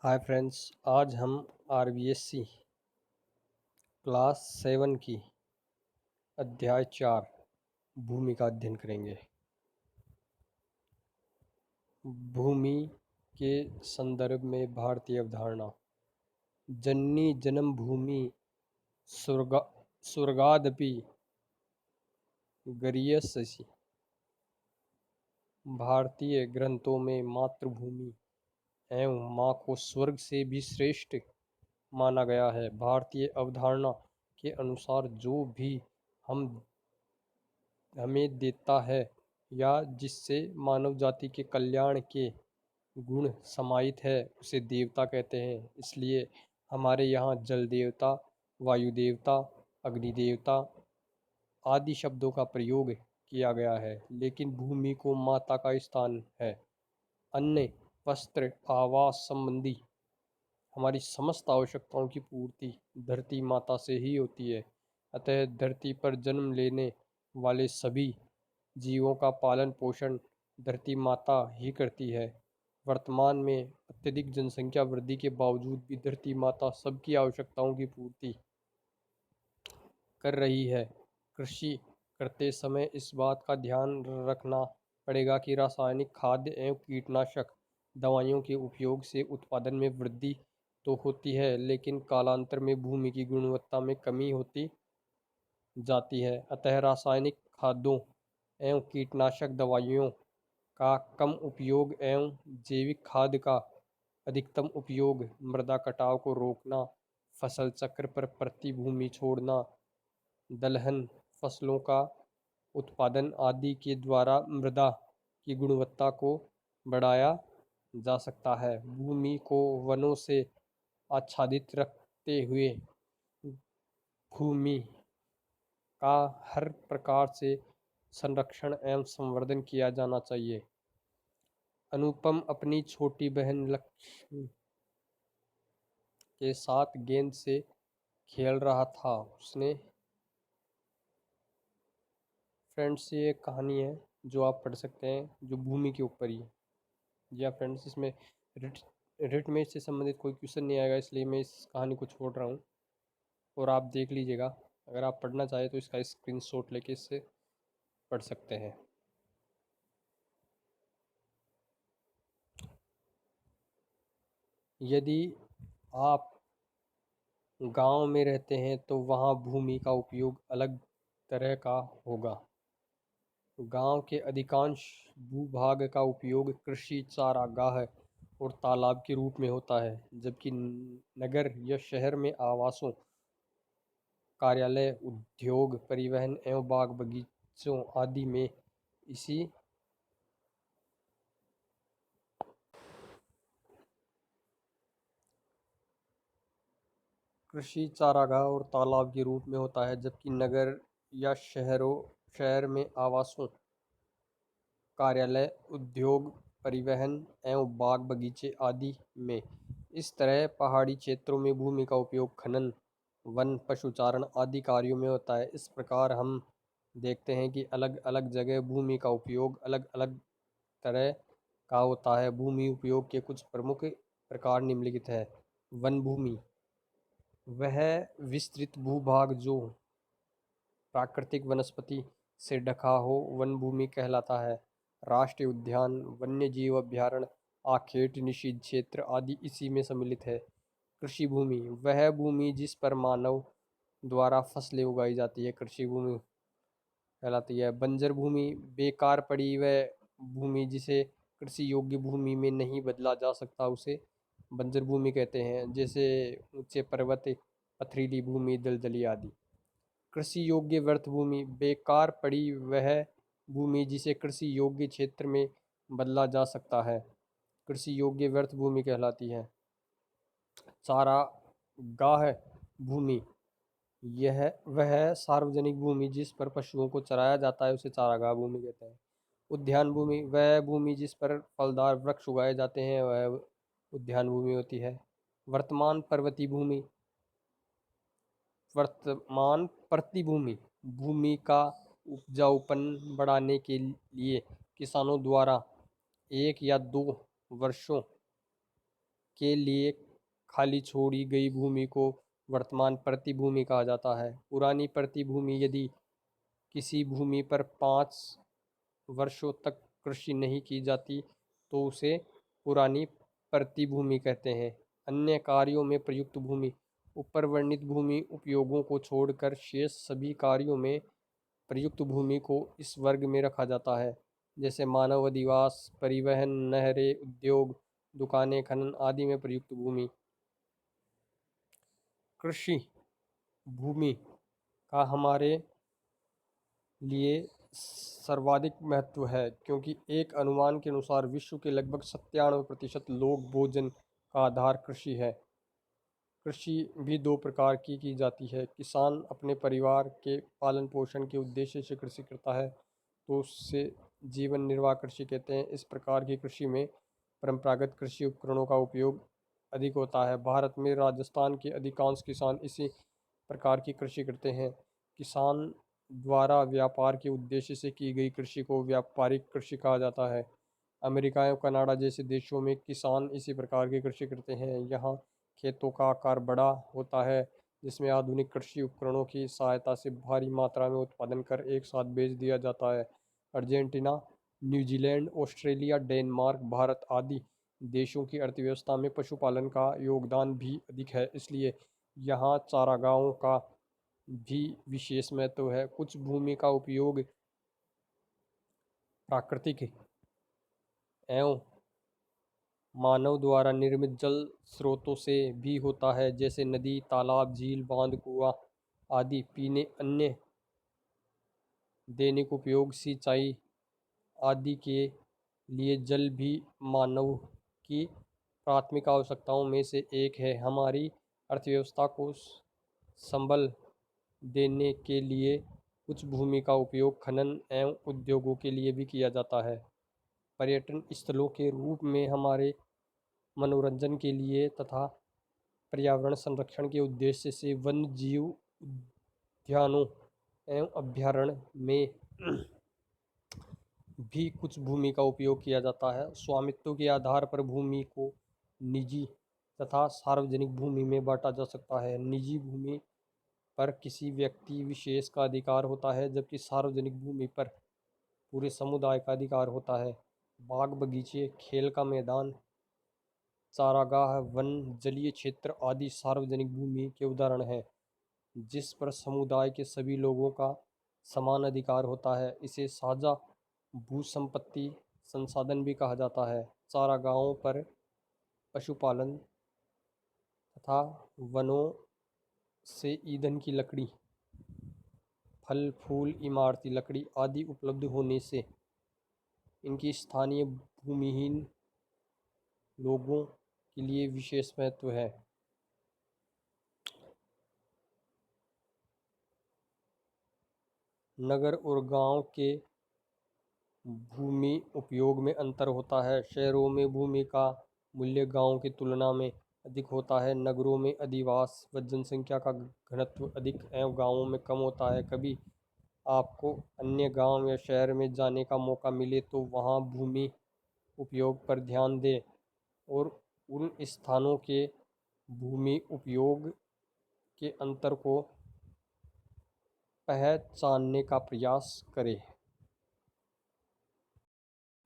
Hi friends, आज हम RBSC class 7 की अध्याय 4 भूमि का अध्ययन करेंगे। भूमि के संदर्भ में भारतीय अवधारणा। जननी जन्मभूमि स्वर्गा स्वर्गादपि गरीयसी। भारतीय ग्रंथों में मातृभूमि एवं माँ को स्वर्ग से भी श्रेष्ठ माना गया है। भारतीय अवधारणा के अनुसार जो भी हम हमें देता है या जिससे मानव जाति के कल्याण के गुण समाहित है उसे देवता कहते हैं। इसलिए हमारे यहाँ जल देवता, वायु देवता, अग्नि देवता आदि शब्दों का प्रयोग किया गया है। लेकिन भूमि को माता का स्थान है। अन्न, वस्त्र, आवास संबंधी हमारी समस्त आवश्यकताओं की पूर्ति धरती माता से ही होती है। अतः धरती पर जन्म लेने वाले सभी जीवों का पालन पोषण धरती माता ही करती है। वर्तमान में अत्यधिक जनसंख्या वृद्धि के बावजूद भी धरती माता सबकी आवश्यकताओं की पूर्ति कर रही है। कृषि करते समय इस बात का ध्यान रखना पड़ेगा कि रासायनिक खाद्य एवं कीटनाशक दवाइयों के उपयोग से उत्पादन में वृद्धि तो होती है, लेकिन कालांतर में भूमि की गुणवत्ता में कमी होती जाती है। अतः रासायनिक खादों एवं कीटनाशक दवाइयों का कम उपयोग एवं जैविक खाद का अधिकतम उपयोग, मृदा कटाव को रोकना, फसल चक्र पर प्रतिभूमि छोड़ना, दलहन फसलों का उत्पादन आदि के द्वारा मृदा की गुणवत्ता को बढ़ाया जा सकता है। भूमि को वनों से आच्छादित रखते हुए भूमि का हर प्रकार से संरक्षण एवं संवर्धन किया जाना चाहिए। अनुपम अपनी छोटी बहन लक्ष्मी के साथ गेंद से खेल रहा था। उसने फ्रेंड्स, ये एक कहानी है जो आप पढ़ सकते हैं, जो भूमि के ऊपर ही है। या फ्रेंड्स, इसमें रिट रिट में इससे संबंधित कोई क्वेश्चन नहीं आएगा, इसलिए मैं इस कहानी को छोड़ रहा हूँ और आप देख लीजिएगा। अगर आप पढ़ना चाहें तो इसका स्क्रीनशॉट लेके इससे पढ़ सकते हैं। यदि आप गांव में रहते हैं तो वहाँ भूमि का उपयोग अलग तरह का होगा। गांव के अधिकांश भूभाग का उपयोग कृषि, चारागाह और तालाब के रूप में होता है, जबकि नगर या शहर में आवासों, कार्यालय, उद्योग, परिवहन एवं बाग बगीचों आदि में इसी कृषि, चारागाह और तालाब के रूप में होता है, जबकि नगर या शहर में आवासों, कार्यालय, उद्योग, परिवहन एवं बाग बगीचे आदि में। इस तरह पहाड़ी क्षेत्रों में भूमि का उपयोग खनन, वन, पशुचारण आदि कार्यों में होता है। इस प्रकार हम देखते हैं कि अलग अलग जगह भूमि का उपयोग अलग अलग तरह का होता है। भूमि उपयोग के कुछ प्रमुख प्रकार निम्नलिखित है। वन भूमि, वह विस्तृत भूभाग जो प्राकृतिक वनस्पति से ढका हो वन भूमि कहलाता है। राष्ट्रीय उद्यान, वन्य जीव अभयारण्य, आखेट, निषिद्ध क्षेत्र आदि इसी में सम्मिलित है। कृषि भूमि, वह भूमि जिस पर मानव द्वारा फसलें उगाई जाती है, कृषि भूमि कहलाती है। बंजर भूमि, बेकार पड़ी वह भूमि जिसे कृषि योग्य भूमि में नहीं बदला जा सकता, उसे बंजर भूमि कहते हैं। जैसे ऊंचे पर्वत, पथरीली भूमि, दलदली आदि। कृषि योग्य व्यर्थ भूमि, बेकार पड़ी वह भूमि जिसे कृषि योग्य क्षेत्र में बदला जा सकता है, कृषि योग्य व्यर्थ भूमि कहलाती है। चारागाह भूमि, यह वह सार्वजनिक भूमि जिस पर पशुओं को चराया जाता है, उसे चारागाह भूमि कहते हैं। उद्यान भूमि, वह भूमि जिस पर फलदार वृक्ष उगाए जाते हैं, वह उद्यान भूमि होती है। वर्तमान पर्वतीय भूमि, वर्तमान प्रतिभूमि, भूमि का उपजाऊपन बढ़ाने के लिए किसानों द्वारा 1 या 2 वर्षों के लिए खाली छोड़ी गई भूमि को वर्तमान प्रतिभूमि कहा जाता है। पुरानी प्रतिभूमि यदि किसी भूमि पर 5 वर्षों तक कृषि नहीं की जाती तो उसे पुरानी प्रतिभूमि कहते हैं। अन्य कार्यों में प्रयुक्त भूमि, ऊपर वर्णित भूमि उपयोगों को छोड़कर शेष सभी कार्यों में प्रयुक्त भूमि को इस वर्ग में रखा जाता है, जैसे मानव अधिवास, परिवहन, नहरें, उद्योग, दुकानें, खनन आदि में प्रयुक्त भूमि। कृषि भूमि का हमारे लिए सर्वाधिक महत्व है, क्योंकि एक अनुमान के अनुसार विश्व के लगभग 97% लोग भोजन का आधार कृषि है। कृषि भी दो प्रकार की जाती है। किसान अपने परिवार के पालन पोषण के उद्देश्य से कृषि करता है तो उससे जीवन निर्वाह कृषि कहते हैं। इस प्रकार की कृषि में परंपरागत कृषि उपकरणों का उपयोग अधिक होता है। भारत में राजस्थान के अधिकांश किसान इसी प्रकार की कृषि करते हैं। किसान द्वारा व्यापार के उद्देश्य से की गई कृषि को व्यापारिक कृषि कहा जाता है। अमेरिका एवं कनाडा जैसे देशों में किसान इसी प्रकार की कृषि करते हैं। यहाँ खेतों का आकार बड़ा होता है, जिसमें आधुनिक कृषि उपकरणों की सहायता से भारी मात्रा में उत्पादन कर एक साथ बेच दिया जाता है। Argentina, New Zealand, Australia, Denmark, Bharat आदि देशों की अर्थव्यवस्था में पशुपालन का योगदान भी अधिक है, इसलिए यहाँ चारागाहों का भी विशेष महत्व है। कुछ भूमि का उपयोग प्राकृतिक एवं मानव द्वारा निर्मित जल स्रोतों से भी होता है, जैसे नदी, तालाब, झील, बांध, कुआं आदि। पीने, अन्य दैनिक उपयोग, सिंचाई आदि के लिए जल भी मानव की प्राथमिक आवश्यकताओं में से एक है। हमारी अर्थव्यवस्था को संबल देने के लिए कुछ भूमि का उपयोग खनन एवं उद्योगों के लिए भी किया जाता है। पर्यटन स्थलों के रूप में हमारे मनोरंजन के लिए तथा पर्यावरण संरक्षण के उद्देश्य से वन्य जीव उद्यानों एवं अभयारण्य में भी कुछ भूमि का उपयोग किया जाता है। स्वामित्व के आधार पर भूमि को निजी तथा सार्वजनिक भूमि में बांटा जा सकता है। निजी भूमि पर किसी व्यक्ति विशेष का अधिकार होता है, जबकि सार्वजनिक भूमि पर पूरे समुदाय का अधिकार होता है। बाग बगीचे, खेल का मैदान, चारागाह, वन, जलीय क्षेत्र आदि सार्वजनिक भूमि के उदाहरण हैं, जिस पर समुदाय के सभी लोगों का समान अधिकार होता है। इसे साझा भूसंपत्ति संसाधन भी कहा जाता है। चारागाहों पर पशुपालन तथा वनों से ईंधन की लकड़ी, फल फूल, इमारती लकड़ी आदि उपलब्ध होने से इनकी स्थानीय भूमिहीन लोगों के लिए विशेष महत्व है। नगर और गांव के भूमि उपयोग में अंतर होता है। शहरों में भूमि का मूल्य गांव की तुलना में अधिक होता है। नगरों में अधिवास व जनसंख्या का घनत्व अधिक एवं गांवों में कम होता है। कभी आपको अन्य गांव या शहर में जाने का मौका मिले तो वहां भूमि उपयोग पर ध्यान दें और उन स्थानों के भूमि उपयोग के अंतर को पहचानने का प्रयास करें।